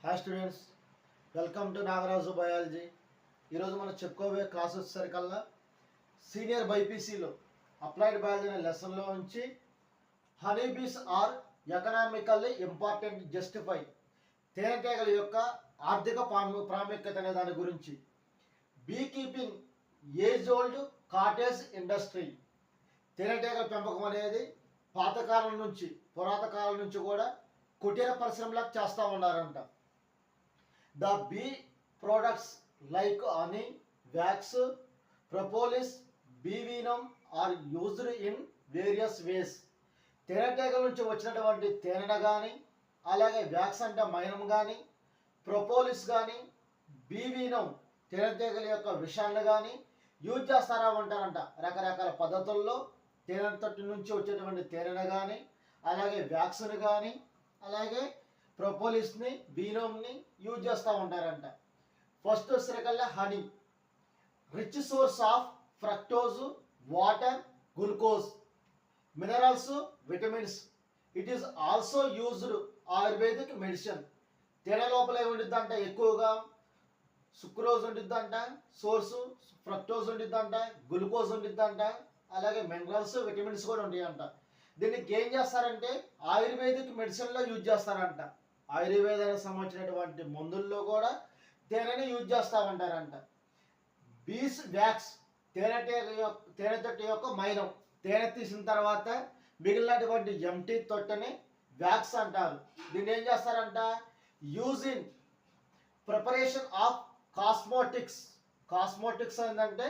Hi students, welcome to Nagaraju biology. ఈరోజు మనం చెప్పుకోబోయే క్లాస్ వచ్చేసరికల్లా సీనియర్ బైపీసీలో అప్లైడ్ బయాలజీ అనే లెసన్లో నుంచి honeybees are economically important justify, తేనెటీగల యొక్క ఆర్థిక ప్రాముఖ్యత అనే దాని గురించి, beekeeping age old cottage industry, తేనెటీగల పెంపకం అనేది పాతకాలం నుంచి పురాతకాలం నుంచి కూడా కుటీర పరిశ్రమలకు చేస్తూ ఉన్నారంట. The bee products like honey, wax, propolis, bee venom are used in various ways. తేనెటీగల నుంచి వచ్చినటువంటి తేనె కానీ, అలాగే వ్యాక్స్ అంటే మైనం కానీ, ప్రపోలిస్ కానీ, బీ వీనమ్ తేనెటీగల యొక్క విషాన్ని కానీ యూజ్ చేస్తారా ఉంటారంట. రకరకాల పద్ధతుల్లో తేనె తట్టు నుంచి వచ్చేటువంటి తేనెను కానీ, అలాగే వ్యాక్స్ని కానీ, అలాగే ప్రపోలిస్ని, బీనోమ్ని యూజ్ చేస్తూ ఉంటారంట. ఫస్ట్ వచ్చేసరికల్లా honey, rich source of fructose, water, glucose, minerals, vitamins. It is also used ayurvedic medicine. తేనె లోపల ఏముండిద్దంట, ఎక్కువగా సుక్రోజ్ ఉండిద్దంట, సోర్సు ఫ్రక్టోజ్ ఉండిద్దంట, గ్లూకోజ్ ఉండిద్దంట, అలాగే మినరల్స్, విటమిన్స్ కూడా ఉంటాయంట. దీనికి ఏం చేస్తారంటే ఆయుర్వేదిక్ మెడిసిన్లో యూజ్ చేస్తారంట. ఆయుర్వేదానికి సంబంధించినటువంటి మందుల్లో కూడా తేనెని యూజ్ చేస్తూ ఉంటారంట. బీస్ వ్యాక్స్, తేనె తొట్టు యొక్క మైనం. తేనె తీసిన తర్వాత మిగిలినటువంటి ఎంటీ తొట్టని వ్యాక్స్ అంటారు. దీన్ని ఏం చేస్తారంట, use in preparation of cosmetics. Cosmetics ఏంటంటే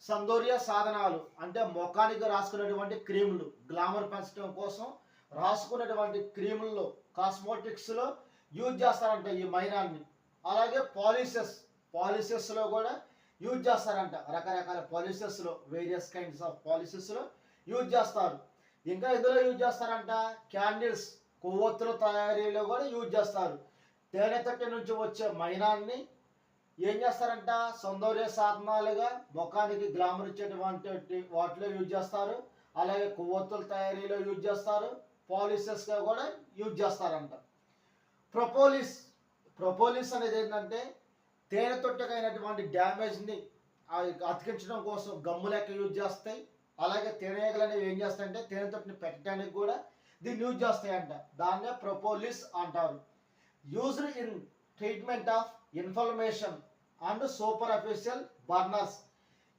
సౌందర్య సాధనాలు, అంటే ముఖానికి రాసుకునేటువంటి క్రీములు, గ్లామర్ పెంచడం కోసం రాసుకునేటువంటి క్రీముల్లో కాస్మోటిక్స్లో యూజ్ చేస్తారంట ఈ మైనాన్ని. అలాగే పాలిసెస్లో కూడా యూజ్ చేస్తారంట. రకరకాల పాలిసెస్లో, వేరియస్ కైండ్స్ ఆఫ్ పాలిసెస్లో యూజ్ చేస్తారు. ఇంకా ఇందులో యూజ్ చేస్తారంట క్యాండిల్స్, కొవ్వొత్తుల తయారీలో కూడా యూజ్ చేస్తారు. తేనె తట్టి నుంచి వచ్చే మైనాన్ని ఏం చేస్తారంట, సౌందర్య సాధనాలుగా ముఖానికి గ్లామర్ ఇచ్చేటువంటి వాటిలో యూజ్ చేస్తారు. అలాగే కొవ్వొత్తుల తయారీలో యూజ్ చేస్తారు. పాలిసెస్గా కూడా యూజ్ చేస్తారంట. ప్రపోలిస్ అనేది ఏంటంటే తేనె తొట్టకైనటువంటి డ్యామేజ్ని అతికించడం కోసం గమ్ము లెక్క యూజ్ చేస్తాయి. అలాగే తేనెగలు అనేవి ఏం చేస్తాయంటే తేనె తొట్టిని పెట్టడానికి కూడా దీన్ని యూజ్ చేస్తాయంట. దాన్నే ప్రపోలిస్ అంటారు. Used in treatment of inflammation and superficial burners.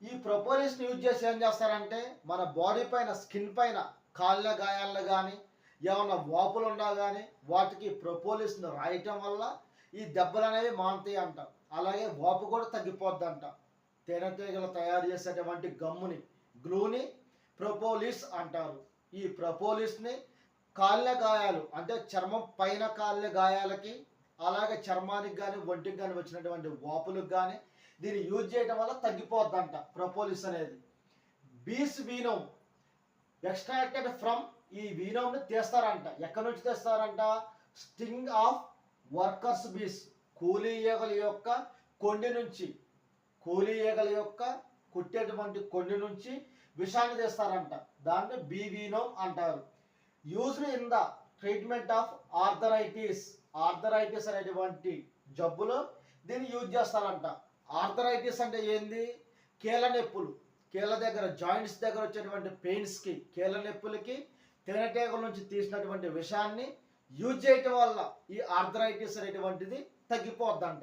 ఈ ప్రపోలిస్ని యూజ్ చేసి ఏం చేస్తారంటే మన బాడీ పైన, స్కిన్ పైన కాళ్ళ గాయాలను కానీ, ఏమన్నా వాపులు ఉన్నా కానీ వాటికి ప్రపోలిస్ని రాయటం వల్ల ఈ దెబ్బలు అనేవి మానుతాయి అంట. అలాగే వాపు కూడా తగ్గిపోద్ది అంట. తేనెటీగలు తయారు చేసేటువంటి గమ్ముని, గ్లూని ప్రపోలిస్ అంటారు. ఈ ప్రపోలిస్ని కాళ్ళ గాయాలు, అంటే చర్మం పైన కాళ్ళ గాయాలకి, అలాగే చర్మానికి కానీ ఒంటికి కానీ వచ్చినటువంటి వాపులకు కానీ దీన్ని యూజ్ చేయడం వల్ల తగ్గిపోద్దంట ప్రపోలిస్ అనేది. బీస్ వీనోమ్ ఎక్స్ట్రాక్టెడ్ ఫ్రమ్, ఈ వీనోమ్ని తీస్తారంట. ఎక్కడి నుంచి తీస్తారంట, స్టింగ్ ఆఫ్ వర్కర్స్ బీస్, కూలీ ఈగల యొక్క కొండి నుంచి, కూలీ ఈగల యొక్క కుట్టేటువంటి కొండి నుంచి విషాన్ని తీస్తారంట. దాన్ని బీ వీనోమ్ అంటారు. Used in the treatment of arthritis. Arthritis అనేటువంటి జబ్బులో దీన్ని యూజ్ చేస్తారంట. ఆర్థరైటిస్ అంటే ఏంది, కీళ్ళ నొప్పులు, కీళ్ళ దగ్గర జాయింట్స్ దగ్గర వచ్చేటువంటి పెయిన్స్కి, కీళ్ళ నొప్పులకి తేనెటీగల నుంచి తీసినటువంటి విషాన్ని యూజ్ చేయటం వల్ల ఈ ఆర్థరైటిస్ అనేటువంటిది తగ్గిపోద్దంట.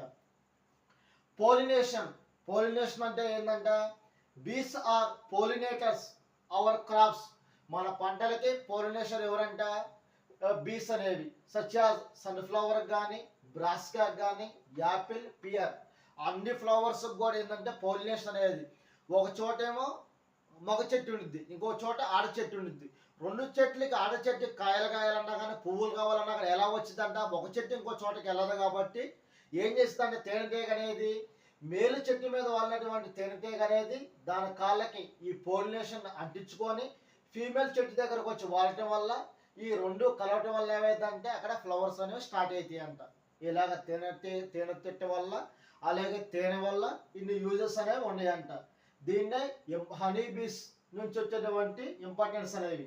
పోలినేషన్ అంటే ఏంటంట, బీస్ ఆర్ పోలినేటర్స్ అవర్ క్రాప్స్. మన పంటలకి పోలినేషన్ ఎవరంట, బీస్ అనేవి. సచ్ యాజ్ సన్ఫ్లవర్ కానీ, బ్రాస్కా కానీ, యాపిల్, పియర్, అన్ని ఫ్లవర్స్ కూడా ఏంటంటే పోలినేషన్ అనేది. ఒక చోటేమో మగ చెట్టు ఉండిద్ది, ఇంకో చోట ఆడ చెట్టు ఉండిద్ది. రెండు చెట్లకి, ఆడ చెట్టుకి కాయలు కాయాలన్నా కానీ, పువ్వులు కావాలన్నా కానీ ఎలా వచ్చిందంట, ఒక చెట్టు ఇంకో చోటకి వెళ్ళదు. కాబట్టి ఏం చేస్తుందంటే తేనెటీగ అనేది మేలు చెట్టు మీద వాళ్ళటువంటి తేనెటీగ అనేది దాని కాళ్ళకి ఈ పోలినేషన్ అంటించుకొని ఫీమేల్ చెట్టు దగ్గరకు వచ్చి వాడటం వల్ల, ఈ రెండు కలవటం వల్ల ఏమైందంటే అక్కడ ఫ్లవర్స్ అనేవి స్టార్ట్ అవుతాయి అంట. ఇలాగ తేనె తిట్ట వల్ల, అలాగే తేనె వల్ల ఇన్ని యూజెస్ అనేవి ఉన్నాయంట. దీన్నే హనీ బీస్ నుంచి వచ్చేటువంటి ఇంపార్టెన్స్ అనేవి.